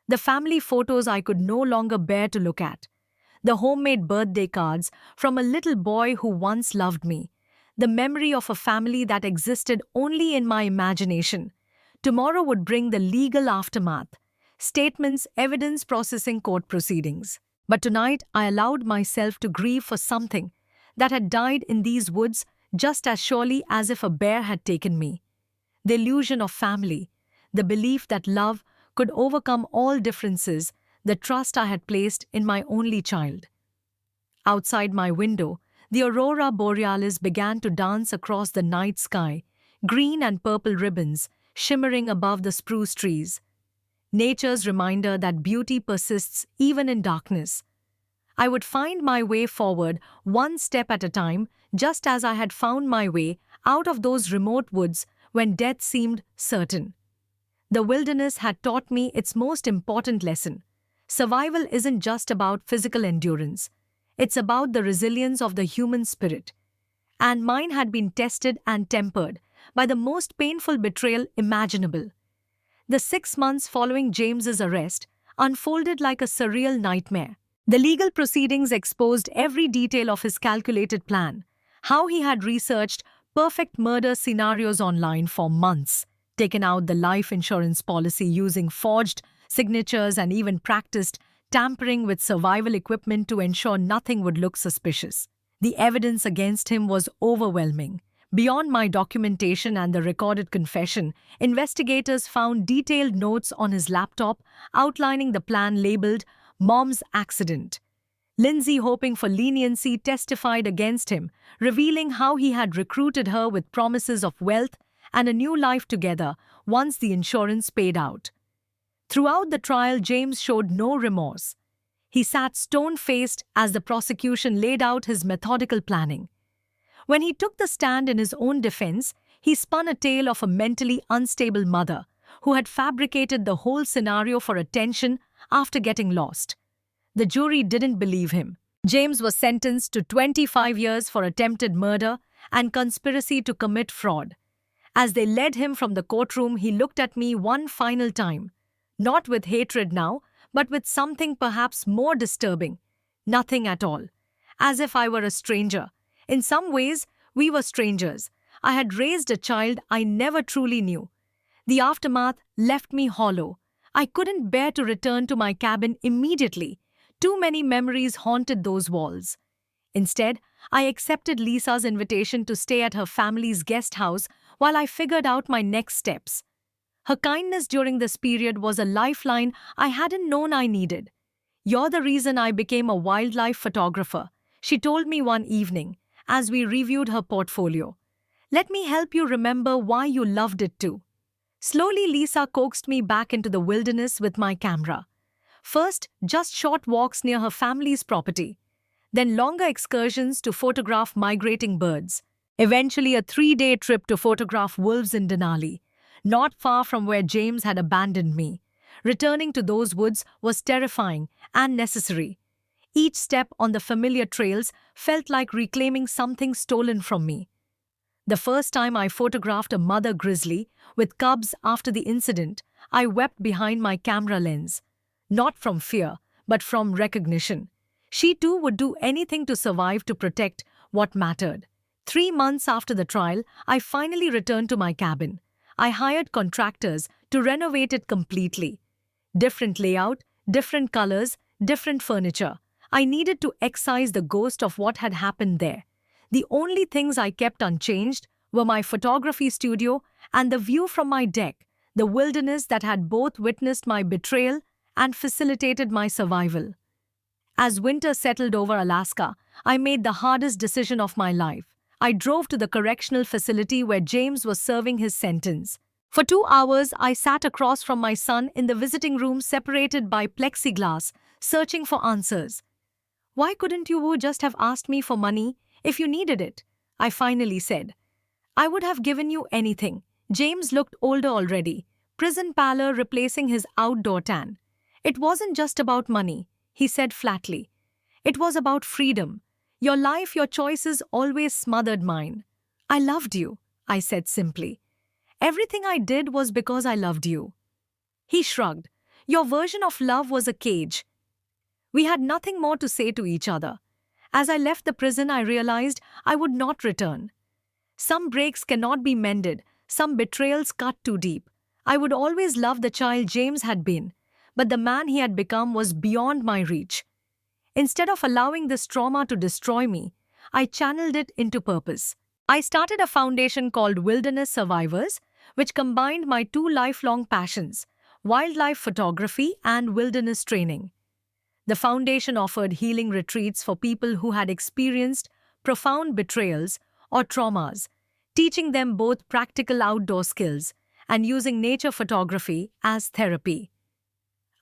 The family photos I could no longer bear to look at. The homemade birthday cards from a little boy who once loved me. The memory of a family that existed only in my imagination. Tomorrow would bring the legal aftermath. Statements, evidence, processing, court proceedings. But tonight, I allowed myself to grieve for something that had died in these woods just as surely as if a bear had taken me. The illusion of family, the belief that love could overcome all differences, the trust I had placed in my only child. Outside my window, the aurora borealis began to dance across the night sky, green and purple ribbons shimmering above the spruce trees. Nature's reminder that beauty persists even in darkness. I would find my way forward one step at a time, just as I had found my way out of those remote woods when death seemed certain. The wilderness had taught me its most important lesson. Survival isn't just about physical endurance. It's about the resilience of the human spirit. And mine had been tested and tempered by the most painful betrayal imaginable. The 6 months following James's arrest unfolded like a surreal nightmare. The legal proceedings exposed every detail of his calculated plan, how he had researched perfect murder scenarios online for months, taken out the life insurance policy using forged signatures, and even practiced tampering with survival equipment to ensure nothing would look suspicious. The evidence against him was overwhelming. Beyond my documentation and the recorded confession, investigators found detailed notes on his laptop outlining the plan labeled "Mom's Accident." Lindsay, hoping for leniency, testified against him, revealing how he had recruited her with promises of wealth and a new life together once the insurance paid out. Throughout the trial, James showed no remorse. He sat stone-faced as the prosecution laid out his methodical planning. When he took the stand in his own defense, he spun a tale of a mentally unstable mother who had fabricated the whole scenario for attention after getting lost. The jury didn't believe him. James was sentenced to 25 years for attempted murder and conspiracy to commit fraud. As they led him from the courtroom, he looked at me one final time, not with hatred now, but with something perhaps more disturbing. Nothing at all. As if I were a stranger. In some ways, we were strangers. I had raised a child I never truly knew. The aftermath left me hollow. I couldn't bear to return to my cabin immediately. Too many memories haunted those walls. Instead, I accepted Lisa's invitation to stay at her family's guest house while I figured out my next steps. Her kindness during this period was a lifeline I hadn't known I needed. "You're the reason I became a wildlife photographer," she told me one evening as we reviewed her portfolio. "Let me help you remember why you loved it too." Slowly, Lisa coaxed me back into the wilderness with my camera. First, just short walks near her family's property. Then longer excursions to photograph migrating birds. Eventually, a 3-day trip to photograph wolves in Denali, not far from where James had abandoned me. Returning to those woods was terrifying and necessary. Each step on the familiar trails felt like reclaiming something stolen from me. The first time I photographed a mother grizzly with cubs after the incident, I wept behind my camera lens. Not from fear, but from recognition. She too would do anything to survive, to protect what mattered. 3 months after the trial, I finally returned to my cabin. I hired contractors to renovate it completely. Different layout, different colors, different furniture. I needed to excise the ghost of what had happened there. The only things I kept unchanged were my photography studio and the view from my deck, the wilderness that had both witnessed my betrayal and facilitated my survival. As winter settled over Alaska, I made the hardest decision of my life. I drove to the correctional facility where James was serving his sentence. For 2 hours, I sat across from my son in the visiting room separated by plexiglass, searching for answers. Why couldn't you just have asked me for money if you needed it? I finally said. I would have given you anything. James looked older already, prison pallor replacing his outdoor tan. It wasn't just about money, he said flatly. It was about freedom. Your life, your choices always smothered mine. I loved you, I said simply. Everything I did was because I loved you. He shrugged. Your version of love was a cage. We had nothing more to say to each other. As I left the prison, I realized I would not return. Some breaks cannot be mended, some betrayals cut too deep. I would always love the child James had been, but the man he had become was beyond my reach. Instead of allowing this trauma to destroy me, I channeled it into purpose. I started a foundation called Wilderness Survivors, which combined my two lifelong passions, wildlife photography and wilderness training. The foundation offered healing retreats for people who had experienced profound betrayals or traumas, teaching them both practical outdoor skills and using nature photography as therapy.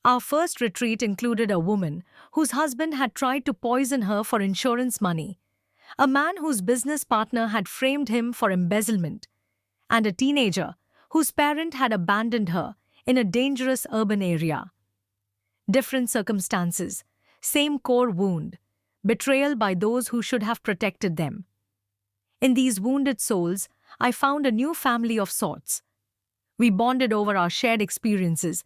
Our first retreat included a woman whose husband had tried to poison her for insurance money, a man whose business partner had framed him for embezzlement, and a teenager whose parent had abandoned her in a dangerous urban area. Different circumstances, same core wound, betrayal by those who should have protected them. In these wounded souls, I found a new family of sorts. We bonded over our shared experiences,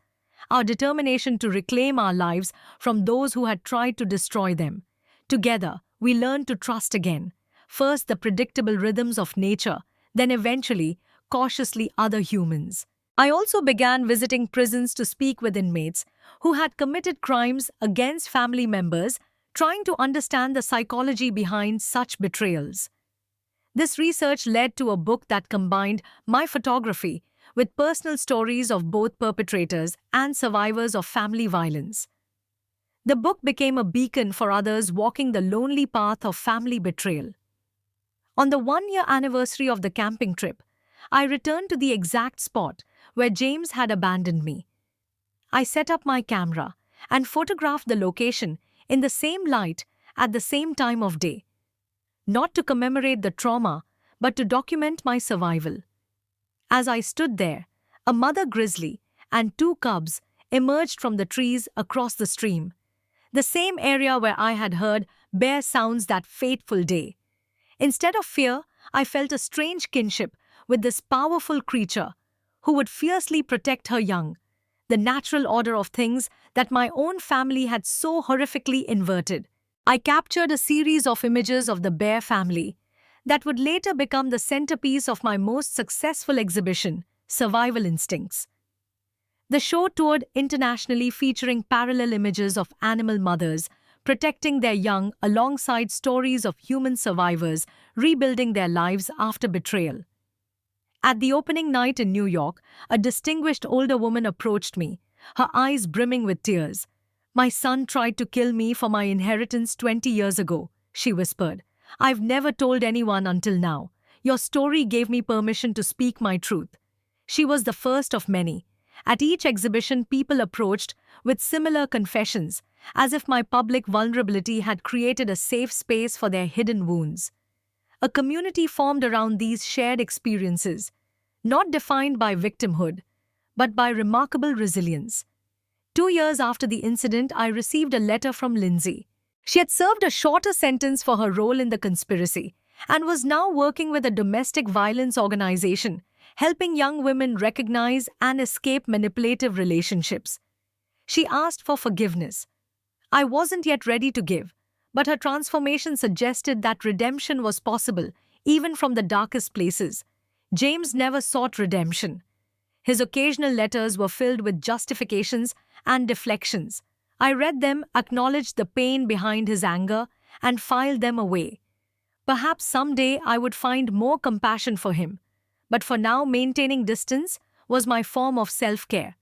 our determination to reclaim our lives from those who had tried to destroy them. Together, we learned to trust again, first the predictable rhythms of nature, then eventually, cautiously other humans. I also began visiting prisons to speak with inmates who had committed crimes against family members, trying to understand the psychology behind such betrayals. This research led to a book that combined my photography with personal stories of both perpetrators and survivors of family violence. The book became a beacon for others walking the lonely path of family betrayal. On the 1-year anniversary of the camping trip, I returned to the exact spot where James had abandoned me. I set up my camera and photographed the location in the same light at the same time of day. Not to commemorate the trauma, but to document my survival. As I stood there, a mother grizzly and 2 cubs emerged from the trees across the stream, the same area where I had heard bear sounds that fateful day. Instead of fear, I felt a strange kinship with this powerful creature who would fiercely protect her young, the natural order of things that my own family had so horrifically inverted. I captured a series of images of the bear family that would later become the centerpiece of my most successful exhibition, Survival Instincts. The show toured internationally, featuring parallel images of animal mothers protecting their young alongside stories of human survivors rebuilding their lives after betrayal. At the opening night in New York, a distinguished older woman approached me, her eyes brimming with tears. "My son tried to kill me for my inheritance 20 years ago," she whispered. "I've never told anyone until now. Your story gave me permission to speak my truth." She was the first of many. At each exhibition, people approached with similar confessions, as if my public vulnerability had created a safe space for their hidden wounds. A community formed around these shared experiences, not defined by victimhood, but by remarkable resilience. 2 years after the incident, I received a letter from Lindsay. She had served a shorter sentence for her role in the conspiracy and was now working with a domestic violence organization, helping young women recognize and escape manipulative relationships. She asked for forgiveness. I wasn't yet ready to give, but her transformation suggested that redemption was possible, even from the darkest places. James never sought redemption. His occasional letters were filled with justifications and deflections. I read them, acknowledged the pain behind his anger, and filed them away. Perhaps someday I would find more compassion for him, but for now, maintaining distance was my form of self-care.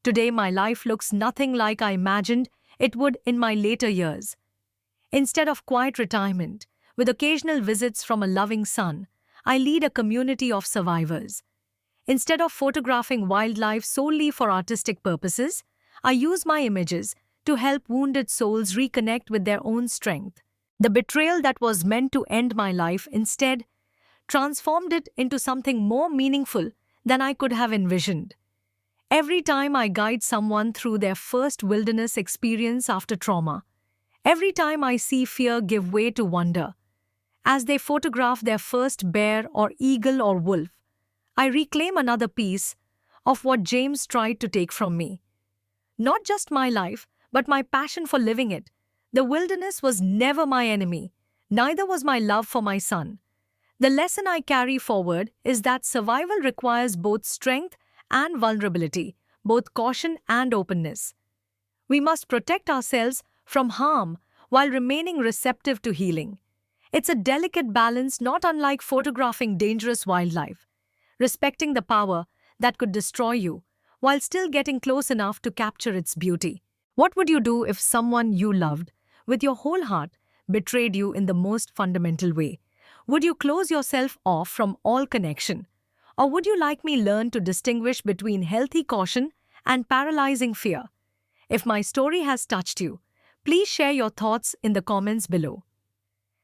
Today, my life looks nothing like I imagined it would in my later years. Instead of quiet retirement, with occasional visits from a loving son, I lead a community of survivors. Instead of photographing wildlife solely for artistic purposes, I use my images to help wounded souls reconnect with their own strength. The betrayal that was meant to end my life instead transformed it into something more meaningful than I could have envisioned. Every time I guide someone through their first wilderness experience after trauma, every time I see fear give way to wonder, as they photograph their first bear or eagle or wolf, I reclaim another piece of what James tried to take from me. Not just my life, but my passion for living it. The wilderness was never my enemy, neither was my love for my son. The lesson I carry forward is that survival requires both strength and vulnerability, both caution and openness. We must protect ourselves from harm while remaining receptive to healing. It's a delicate balance not unlike photographing dangerous wildlife, respecting the power that could destroy you while still getting close enough to capture its beauty. What would you do if someone you loved with your whole heart betrayed you in the most fundamental way? Would you close yourself off from all connection? Or would you like me learn to distinguish between healthy caution and paralyzing fear? If my story has touched you, please share your thoughts in the comments below.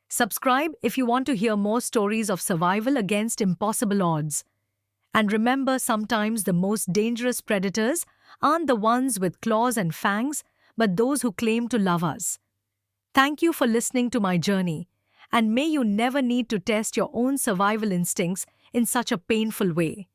Subscribe if you want to hear more stories of survival against impossible odds. And remember, sometimes the most dangerous predators aren't the ones with claws and fangs, but those who claim to love us. Thank you for listening to my journey, and may you never need to test your own survival instincts in such a painful way.